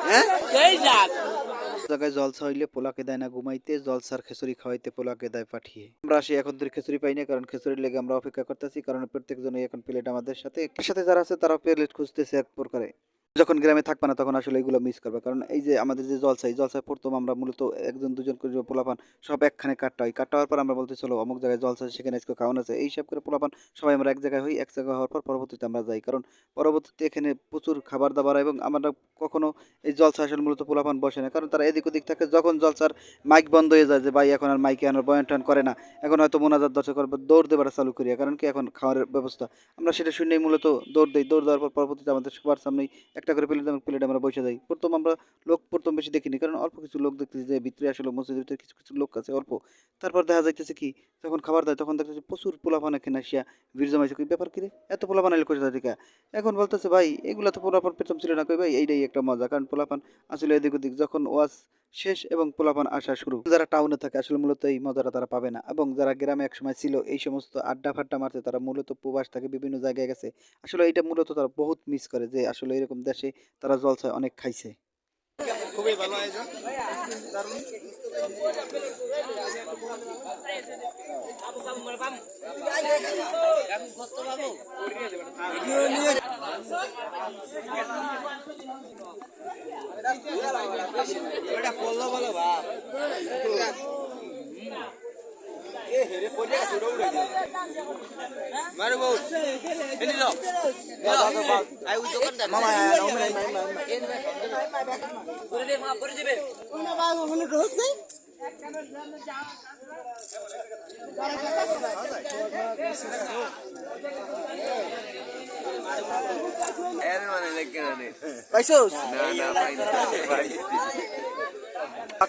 হ্যাঁ জায়গায় জলসা হইলে পোলাকে দেয় না ঘুমাইতে, জলসার খিচুড়ি খাওয়াইতে পোলাকে দেয় পাঠিয়ে। আমরা আসি এখন ধরে খিচুড়ি পাই না, কারণ খিচুড়ির লেগে আমরা অপেক্ষা করতেছি, কারণ প্রত্যেকজনই এখন প্লেট আমাদের সাথে সাথে যারা আছে তারা প্লেট খুঁজতেছে এক প্রকারে। যখন গ্রামে থাকবে না তখন আসলে এগুলো মিস করবে, কারণ এই যে আমাদের যে জলসা, এই জলসায় প্রথম আমরা মূলত একজন দুজন করে পোলাপান সব একখানে কাটটা হয়, কাটটা হওয়ার পর আমরা বলতে চলো অমুক জায়গায় জলসা আছে, সেখানে আজকে খাওয়ানো আছে, এই সব করে পোলাপান সবাই আমরা এক জায়গায় হই। এক জায়গায় হওয়ার পর পরবর্তীতে আমরা যাই, কারণ পরবর্তীতে এখানে প্রচুর খাবার দাবার, এবং আমরা কখনো এই জলসা আসলে মূলত পোলাপান বসে না, কারণ তারা এদিক ওদিক থাকে। যখন জলসার মাইক বন্ধ হয়ে যায় যে ভাই এখন আর মাইকে আনার বয়ান টয়ান করে না, এখন হয়তো মোনাজাত দর্শক করবে, দৌড় দেবার চালু করিয়া, কারণ কি এখন খাওয়ার ব্যবস্থা আমরা সেটা শুনেই মূলত দৌড় দিই। দৌড় দেওয়ার পর পরবর্তীতে আমাদের সবার সামনেই একটা করে প্লেট আমরা বসে যাই। প্রথম আমরা লোক প্রথম বেশি দেখিনি, কারণ অল্প কিছু লোক দেখতেছি যে ভিতরে আসলে মসজিদের ভিতরে কিছু কিছু লোক আছে অল্প। তারপর দেখা যাইতেছে কি যখন খাবার দেয় তখন দেখতেছি প্রচুর পোলাপান এখানে আসিয়া ভিড় জমাইছে। কি ব্যাপার, কি রে এত পোলাপান এলে কোথা থেকে? এখন বলতেছে ভাই এগুলা তো পোলাপান প্রথম ছিল না। কই ভাই এইটাই একটা মজা, কারণ পোলাপান আসলে এদিক ওদিক যখন ওয়াজ শেষ এবং পোলাপান আসা শুরু, যারা টাউনে থাকে আসলে মূলত এই মজাটা তারা পাবে না, এবং যারা গ্রামে একসময় ছিল এই সমস্ত আড্ডা ফাড্ডা মারতে, তারা মূলত প্রবাস থাকে বিভিন্ন জায়গায় গেছে, আসলে এটা মূলত তারা বহুত মিস করে যে আসলে এরকম দেশে তারা জলসায় অনেক খাইছে। খুবই ভালো আয়োজন, দারুণ।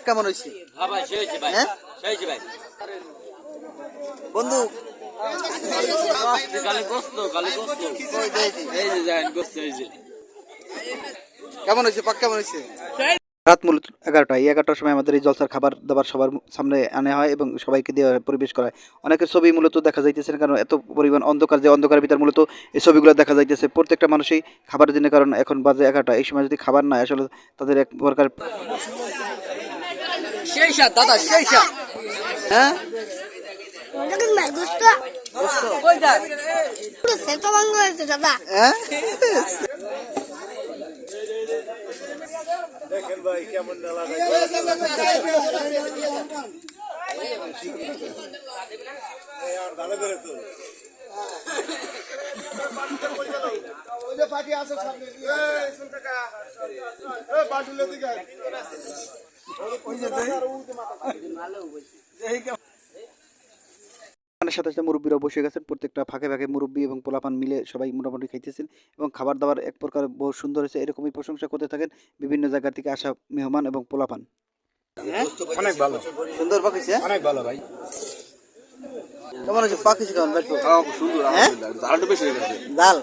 কেমন হয়েছে বন্ধু? কেমন হয়েছে পাক, কেমন হয়েছে? রাত মূলত 11টা, এই 11টার সময় আমাদের এই জলসার খাবার দাবার সবার সামনে আনা হয় এবং সবাইকে দিয়ে পরিবেশ করা হয়। অনেকের ছবি মূলত দেখা যাইতেছে, কারণ এত পরিমাণ অন্ধকার, যে অন্ধকারের ভিতর মূলত এই ছবিগুলো দেখা যাইতেছে। প্রত্যেকটা মানুষই খাবারের জন্য, কারণ এখন বাজে 11টা, এই সময় যদি খাবার না আসলে তাদের এক প্রকার সেই সাত দাদা, সেই সাত। হ্যাঁ দেখেন ভাই কেমন ভালো করে তো পার্টি আছে সাথে সাথে মুরব্বীরা বসে গেছেন, প্রত্যেকটা ফাঁকে ফাঁকে মুরব্বী এবং পোলাপান মিলে সবাই মোটামুটি খাইতেছেন, এবং খাবার দাবার এক প্রকার বহু সুন্দর হয়েছে। এরকমই প্রশংসা করতে থাকেন বিভিন্ন জায়গা থেকে আসা মেহমান এবং পোলাপান। অনেক ভালো, সুন্দর পাকিছে, অনেক ভালো ভাই। কেমন হয়েছে পাকিছে? কেমন সুন্দর, ডালটা বেশি হয়ে গেছে। ডাল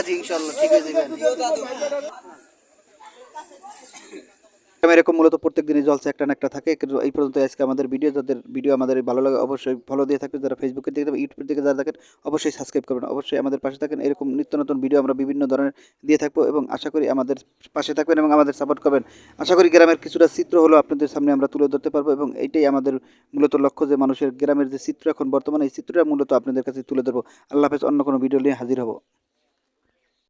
জি ইনশাল্লাহ ঠিক হয়ে যাবে। এরকম মূলত প্রত্যেক দিনই জলসা একটা না একটা থাকে। কিন্তু এই পর্যন্ত আজকে আমাদের ভিডিও, যাদের ভিডিও আমাদের ভালো লাগে অবশ্যই ফলো দিয়ে থাকবেন, যারা ফেসবুকে দেখে দেবেন, ইউটিউবের দিকে যারা দেখেন অবশ্যই সাবস্ক্রাইব করবেন, অবশ্যই আমাদের পাশে থাকেন। এরকম নিত্য নতুন ভিডিও আমরা বিভিন্ন ধরনের দিয়ে থাকবো, এবং আশা করি আমাদের পাশে থাকবেন এবং আমাদের সাপোর্ট করবেন। আশা করি গ্রামের কিছুটা চিত্র হলো আপনাদের সামনে আমরা তুলে ধরতে পারবো, এবং এইটাই আমাদের মূলত লক্ষ্য, যে মানুষের গ্রামের যে চিত্র এখন বর্তমানে, এই চিত্রটা মূলত আপনাদের কাছে তুলে ধরবো। আল্লাহ হাফেজ, অন্য কোনো ভিডিও নিয়ে হাজির হবো।